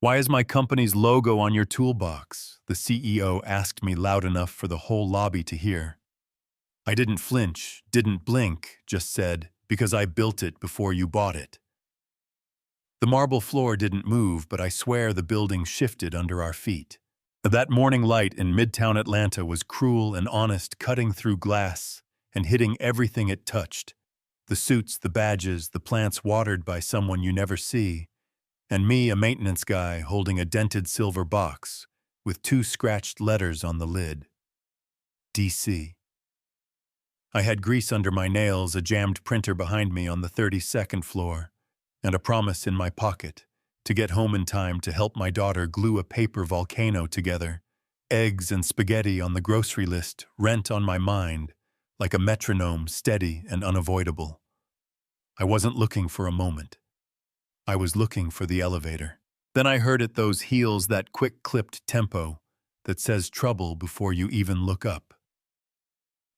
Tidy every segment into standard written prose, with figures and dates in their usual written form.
"Why is my company's logo on your toolbox?" the CEO asked me loud enough for the whole lobby to hear. I didn't flinch, didn't blink, just said, "Because I built it before you bought it." The marble floor didn't move, but I swear the building shifted under our feet. That morning light in Midtown Atlanta was cruel and honest, cutting through glass and hitting everything it touched. The suits, the badges, the plants watered by someone you never see, and me, a maintenance guy, holding a dented silver box with 2 scratched letters on the lid. DC. I had grease under my nails, a jammed printer behind me on the 32nd floor, and a promise in my pocket to get home in time to help my daughter glue a paper volcano together. Eggs and spaghetti on the grocery list, rent on my mind, like a metronome, steady and unavoidable. I wasn't looking for a moment. I was looking for the elevator. Then I heard it, those heels, that quick-clipped tempo that says trouble before you even look up.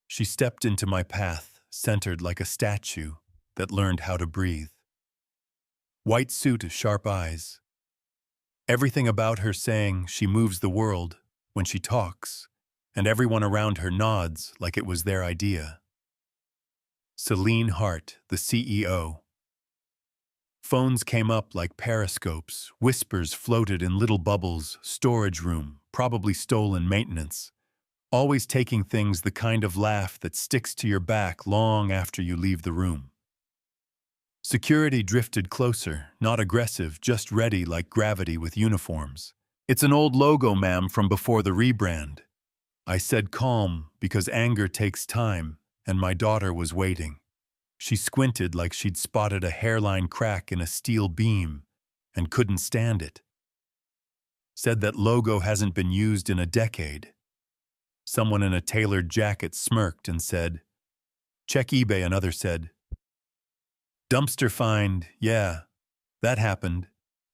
She stepped into my path, centered like a statue that learned how to breathe. White suit, sharp eyes. Everything about her saying she moves the world when she talks, and everyone around her nods like it was their idea. Celine Hart, the CEO. Phones came up like periscopes, whispers floated in little bubbles, storage room, probably stolen maintenance. Always taking things, the kind of laugh that sticks to your back long after you leave the room. Security drifted closer, not aggressive, just ready like gravity with uniforms. "It's an old logo, ma'am, from before the rebrand." I said calm because anger takes time, and my daughter was waiting. She squinted like she'd spotted a hairline crack in a steel beam and couldn't stand it. Said that logo hasn't been used in a decade. Someone in a tailored jacket smirked and said, "Check eBay," another said. "Dumpster find, yeah, that happened."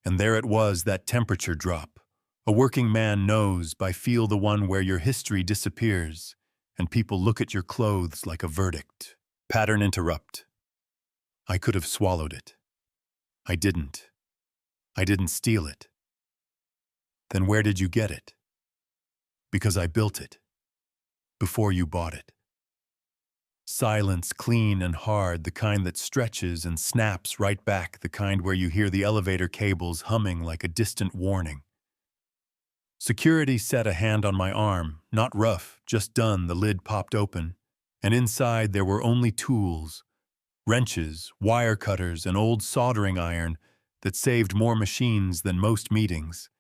And there it was, that temperature drop. A working man knows by feel, the one where your history disappears and people look at your clothes like a verdict. Pattern interrupt. I could have swallowed it. I didn't. I didn't steal it. Then where did you get it? Because I built it. Before you bought it. Silence, clean and hard, the kind that stretches and snaps right back, the kind where you hear the elevator cables humming like a distant warning. Security set a hand on my arm, not rough, just done. The lid popped open, and inside there were only tools, wrenches, wire cutters, and old soldering iron that saved more machines than most meetings.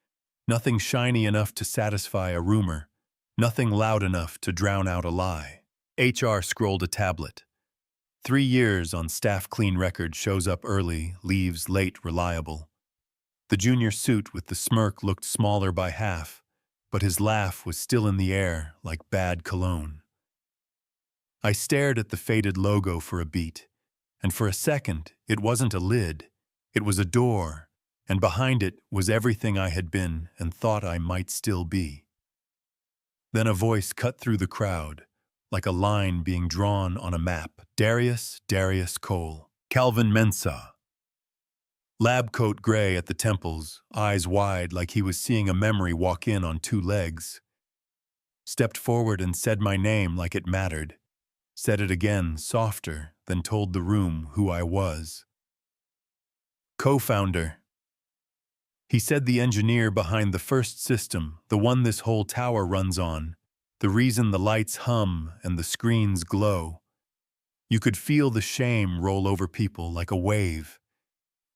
Nothing shiny enough to satisfy a rumor, nothing loud enough to drown out a lie. HR scrolled a tablet. 3 years on staff clean record, shows up early, leaves late, reliable. The junior suit with the smirk looked smaller by half, but his laugh was still in the air like bad cologne. I stared at the faded logo for a beat, and for a second it wasn't a lid, it was a door, and behind it was everything I had been and thought I might still be. Then a voice cut through the crowd, like a line being drawn on a map. Darius Cole. Calvin Mensah. Lab coat gray at the temples, eyes wide like he was seeing a memory walk in on 2 legs. Stepped forward and said my name like it mattered. Said it again, softer, then told the room who I was. Co-founder. He said the engineer behind the first system, the one this whole tower runs on. The reason the lights hum and the screens glow. You could feel the shame roll over people like a wave.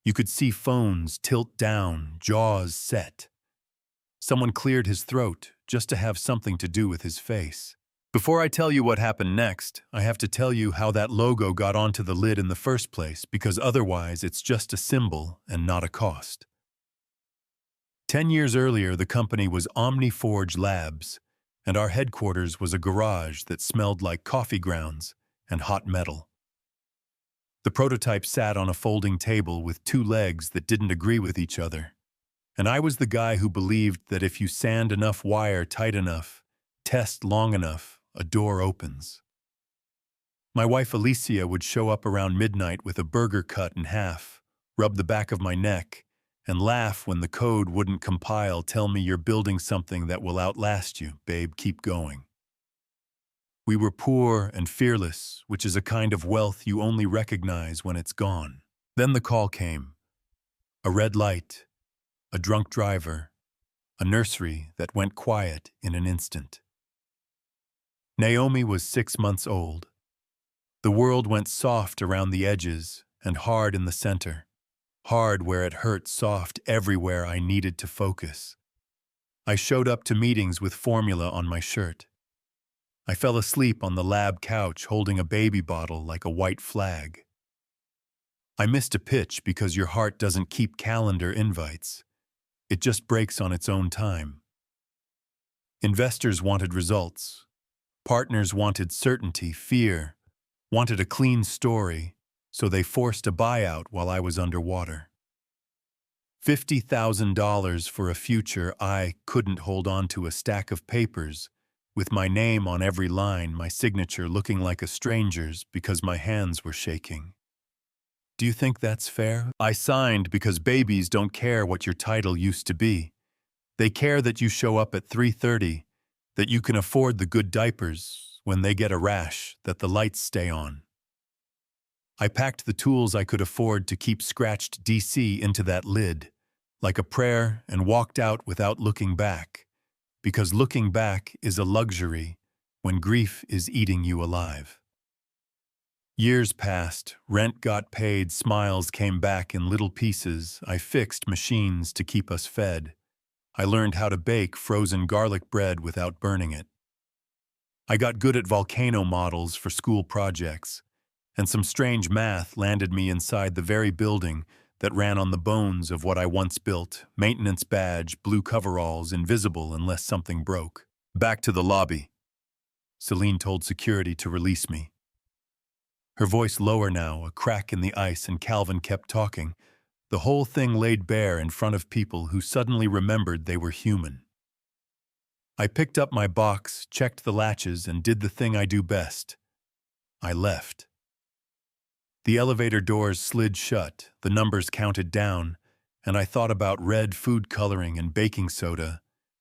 You could see phones tilt down, jaws set. Someone cleared his throat just to have something to do with his face. Before I tell you what happened next, I have to tell you how that logo got onto the lid in the first place, because otherwise it's just a symbol and not a cost. 10 years earlier, the company was OmniForge Labs, and our headquarters was a garage that smelled like coffee grounds and hot metal. The prototype sat on a folding table with 2 legs that didn't agree with each other, and I was the guy who believed that if you sand enough wire tight enough, test long enough, a door opens. My wife Alicia would show up around midnight with a burger cut in half, rub the back of my neck, and laugh when the code wouldn't compile, tell me you're building something that will outlast you, babe, keep going. We were poor and fearless, which is a kind of wealth you only recognize when it's gone. Then the call came. A red light, a drunk driver, a nursery that went quiet in an instant. Naomi was 6 months old. The world went soft around the edges and hard in the center. Hard where it hurt, soft everywhere I needed to focus. I showed up to meetings with formula on my shirt. I fell asleep on the lab couch holding a baby bottle like a white flag. I missed a pitch because your heart doesn't keep calendar invites. It just breaks on its own time. Investors wanted results. Partners wanted certainty, fear, wanted a clean story, so they forced a buyout while I was underwater. $50,000 for a future I couldn't hold on to, a stack of papers, with my name on every line, my signature looking like a stranger's because my hands were shaking. Do you think that's fair? I signed because babies don't care what your title used to be. They care that you show up at 3:30, that you can afford the good diapers when they get a rash, that the lights stay on. I packed the tools I could afford to keep scratched DC into that lid, like a prayer, and walked out without looking back, because looking back is a luxury when grief is eating you alive. Years passed, rent got paid, smiles came back in little pieces. I fixed machines to keep us fed. I learned how to bake frozen garlic bread without burning it. I got good at volcano models for school projects, and some strange math landed me inside the very building that ran on the bones of what I once built. Maintenance badge, blue coveralls, invisible unless something broke. Back to the lobby. Celine told security to release me. Her voice lower now, a crack in the ice, and Calvin kept talking. The whole thing laid bare in front of people who suddenly remembered they were human. I picked up my box, checked the latches, and did the thing I do best. I left. The elevator doors slid shut, the numbers counted down, and I thought about red food coloring and baking soda,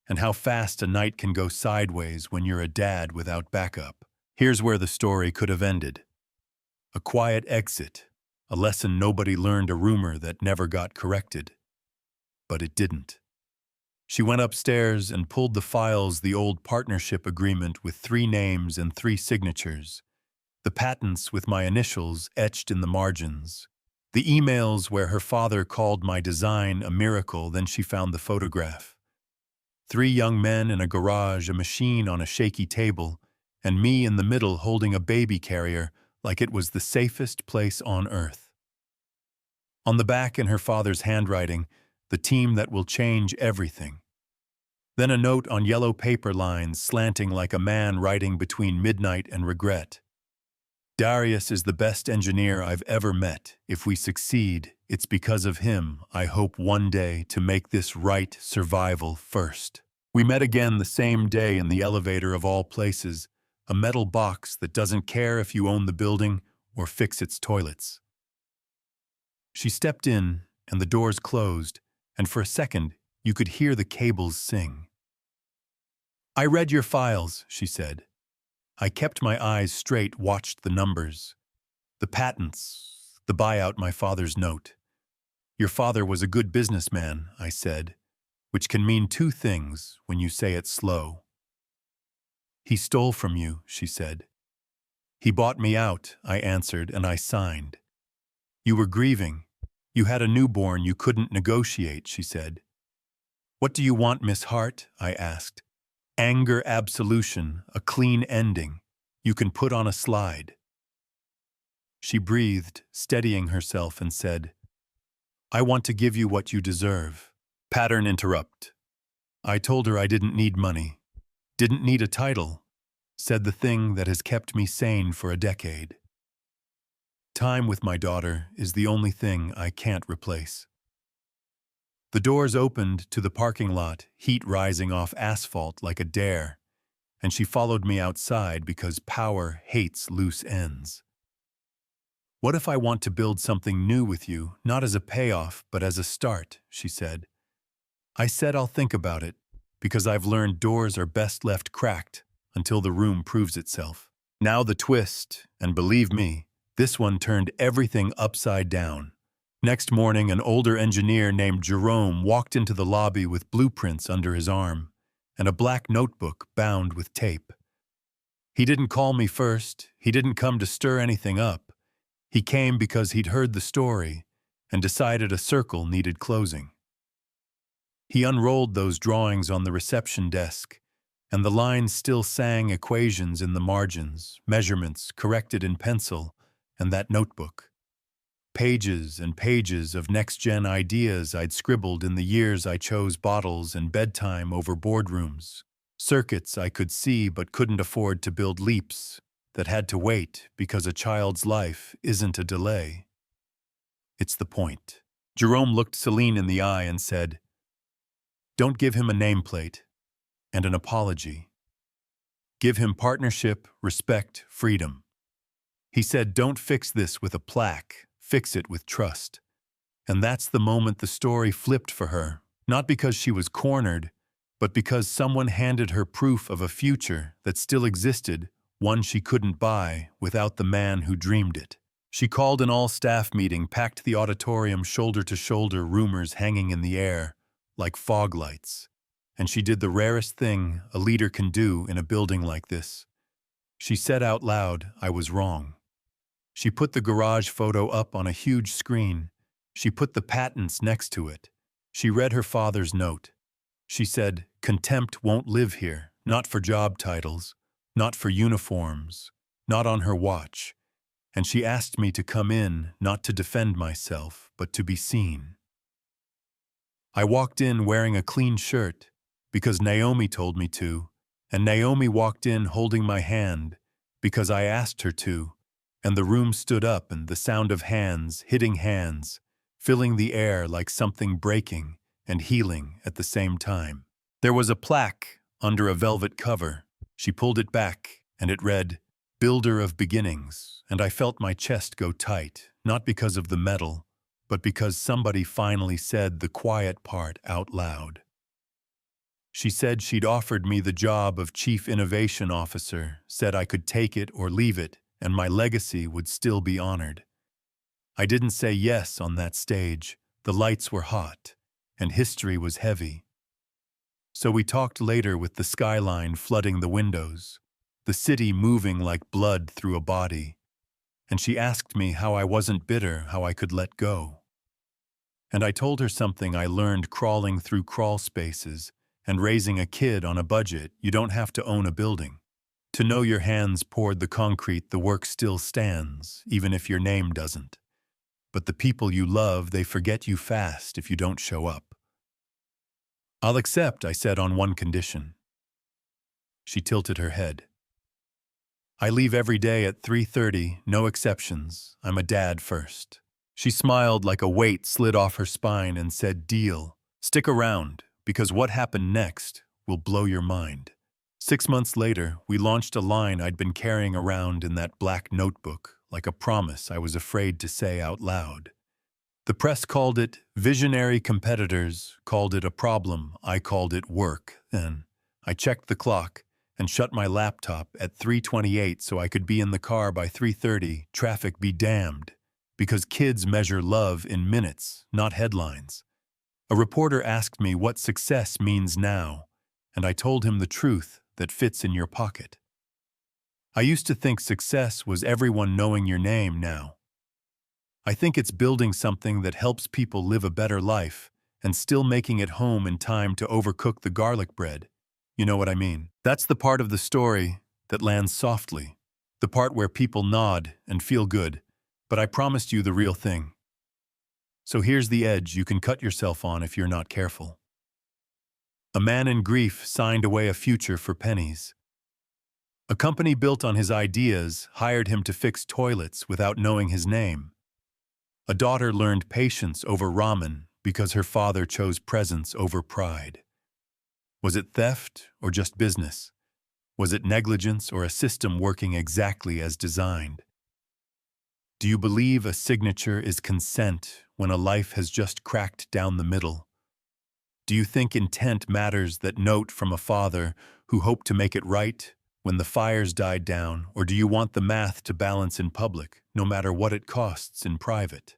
and how fast a night can go sideways when you're a dad without backup. Here's where the story could have ended. A quiet exit, a lesson nobody learned, a rumor that never got corrected. But it didn't. She went upstairs and pulled the files, the old partnership agreement with 3 names and 3 signatures, the patents with my initials etched in the margins, the emails where her father called my design a miracle. Then she found the photograph. 3 young men in a garage, a machine on a shaky table, and me in the middle holding a baby carrier like it was the safest place on earth. On the back, in her father's handwriting, the team that will change everything. Then a note on yellow paper lines slanting like a man writing between midnight and regret. Darius is the best engineer I've ever met. If we succeed, it's because of him. I hope one day to make this right, survival first. We met again the same day in the elevator of all places, a metal box that doesn't care if you own the building or fix its toilets. She stepped in, and the doors closed, and for a second, you could hear the cables sing. I read your files, she said. I kept my eyes straight, watched the numbers. The patents, the buyout, my father's note. Your father was a good businessman, I said, which can mean 2 things when you say it slow. He stole from you, she said. He bought me out, I answered, and I signed. You were grieving. You had a newborn, you couldn't negotiate, she said. What do you want, Miss Hart? I asked. Anger, absolution, a clean ending. You can put on a slide. She breathed, steadying herself, and said, I want to give you what you deserve. Pattern interrupt. I told her I didn't need money. Didn't need a title, said the thing that has kept me sane for a decade. Time with my daughter is the only thing I can't replace. The doors opened to the parking lot, heat rising off asphalt like a dare, and she followed me outside because power hates loose ends. What if I want to build something new with you, not as a payoff, but as a start, she said. I said I'll think about it, because I've learned doors are best left cracked until the room proves itself. Now the twist, and believe me, this one turned everything upside down. Next morning, an older engineer named Jerome walked into the lobby with blueprints under his arm and a black notebook bound with tape. He didn't call me first. He didn't come to stir anything up. He came because he'd heard the story and decided a circle needed closing. He unrolled those drawings on the reception desk, and the lines still sang equations in the margins, measurements corrected in pencil, and that notebook. Pages and pages of next-gen ideas I'd scribbled in the years I chose bottles and bedtime over boardrooms. Circuits I could see but couldn't afford to build leaps that had to wait because a child's life isn't a delay. It's the point. Jerome looked Celine in the eye and said, "Don't give him a nameplate and an apology. Give him partnership, respect, freedom." He said, "Don't fix this with a plaque, fix it with trust." And that's the moment the story flipped for her, not because she was cornered, but because someone handed her proof of a future that still existed, one she couldn't buy without the man who dreamed it. She called an all-staff meeting, packed the auditorium shoulder to shoulder, rumors hanging in the air like fog lights. And she did the rarest thing a leader can do in a building like this. She said out loud, "I was wrong." She put the garage photo up on a huge screen. She put the patents next to it. She read her father's note. She said, "Contempt won't live here, not for job titles, not for uniforms, not on her watch." And she asked me to come in, not to defend myself, but to be seen. I walked in wearing a clean shirt, because Naomi told me to, and Naomi walked in holding my hand, because I asked her to, and the room stood up and the sound of hands hitting hands, filling the air like something breaking and healing at the same time. There was a plaque under a velvet cover. She pulled it back, and it read, "Builder of Beginnings," and I felt my chest go tight, not because of the metal, but because somebody finally said the quiet part out loud. She said she'd offered me the job of Chief Innovation Officer, said I could take it or leave it, and my legacy would still be honored. I didn't say yes on that stage. The lights were hot, and history was heavy. So we talked later with the skyline flooding the windows, the city moving like blood through a body, and she asked me how I wasn't bitter, how I could let go. And I told her something I learned crawling through crawl spaces and raising a kid on a budget. You don't have to own a building. To know your hands poured the concrete, the work still stands, even if your name doesn't. But the people you love, they forget you fast if you don't show up. "I'll accept," I said, on one condition. She tilted her head. "I leave every day at 3:30, no exceptions. I'm a dad first." She smiled like a weight slid off her spine and said, "Deal. Stick around, because what happened next will blow your mind." 6 months later, we launched a line I'd been carrying around in that black notebook, like a promise I was afraid to say out loud. The press called it visionary, competitors called it a problem, I called it work. Then I checked the clock and shut my laptop at 3:28 so I could be in the car by 3:30, traffic be damned, because kids measure love in minutes, not headlines. A reporter asked me what success means now, and I told him the truth that fits in your pocket. I used to think success was everyone knowing your name now. I think it's building something that helps people live a better life and still making it home in time to overcook the garlic bread. You know what I mean? That's the part of the story that lands softly, the part where people nod and feel good, but I promised you the real thing. So here's the edge you can cut yourself on if you're not careful. A man in grief signed away a future for pennies. A company built on his ideas hired him to fix toilets without knowing his name. A daughter learned patience over ramen because her father chose presence over pride. Was it theft or just business? Was it negligence or a system working exactly as designed? Do you believe a signature is consent when a life has just cracked down the middle? Do you think intent matters, that note from a father who hoped to make it right when the fires died down, or do you want the math to balance in public, no matter what it costs in private?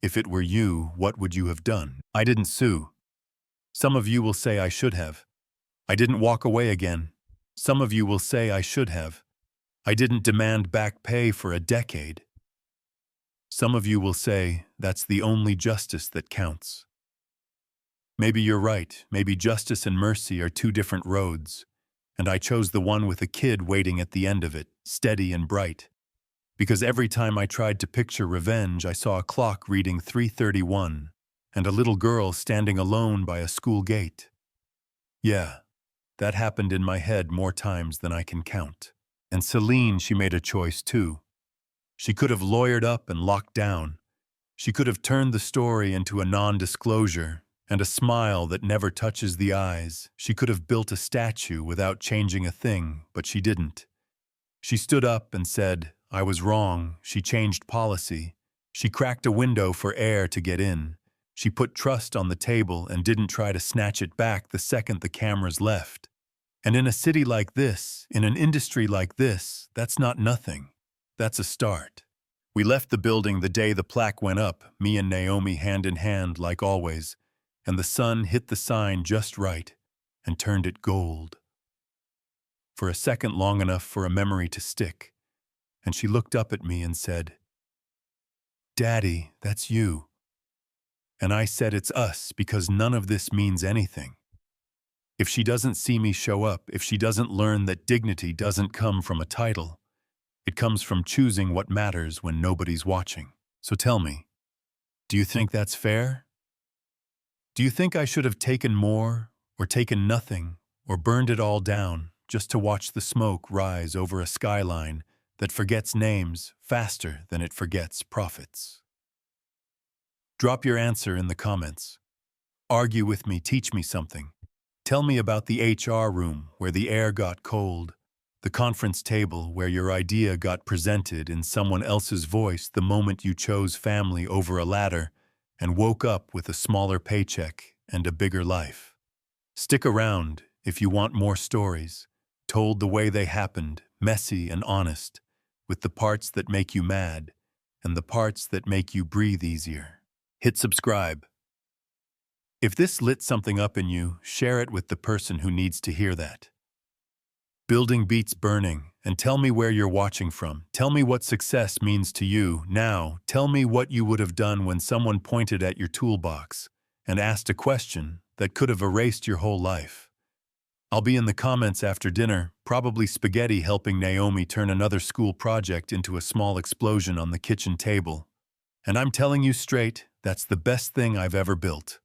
If it were you, what would you have done? I didn't sue. Some of you will say I should have. I didn't walk away again. Some of you will say I should have. I didn't demand back pay for a decade. Some of you will say that's the only justice that counts. Maybe you're right. Maybe justice and mercy are two different roads, and I chose the one with a kid waiting at the end of it, steady and bright. Because every time I tried to picture revenge, I saw a clock reading 3:31 and a little girl standing alone by a school gate. Yeah, that happened in my head more times than I can count. And Celine, she made a choice too. She could have lawyered up and locked down. She could have turned the story into a non-disclosure and a smile that never touches the eyes. She could have built a statue without changing a thing, but she didn't. She stood up and said, I was wrong. She changed policy. She cracked a window for air to get in. She put trust on the table and didn't try to snatch it back the second the cameras left. And in a city like this, in an industry like this, that's not nothing. That's a start. We left the building the day the plaque went up, me and Naomi hand in hand like always, and the sun hit the sign just right and turned it gold. For a second long enough for a memory to stick, and she looked up at me and said, Daddy, that's you. And I said it's us because none of this means anything. If she doesn't see me show up, if she doesn't learn that dignity doesn't come from a title, it comes from choosing what matters when nobody's watching. So tell me, do you think that's fair? Do you think I should have taken more, or taken nothing, or burned it all down just to watch the smoke rise over a skyline that forgets names faster than it forgets profits? Drop your answer in the comments. Argue with me, teach me something. Tell me about the HR room where the air got cold, the conference table where your idea got presented in someone else's voice the moment you chose family over a ladder and woke up with a smaller paycheck and a bigger life. Stick around if you want more stories, told the way they happened, messy and honest, with the parts that make you mad and the parts that make you breathe easier. Hit subscribe. If this lit something up in you, share it with the person who needs to hear that. Building beats burning, and tell me where you're watching from. Tell me what success means to you. Now, tell me what you would have done when someone pointed at your toolbox and asked a question that could have erased your whole life. I'll be in the comments after dinner, probably spaghetti helping Naomi turn another school project into a small explosion on the kitchen table. And I'm telling you straight, that's the best thing I've ever built.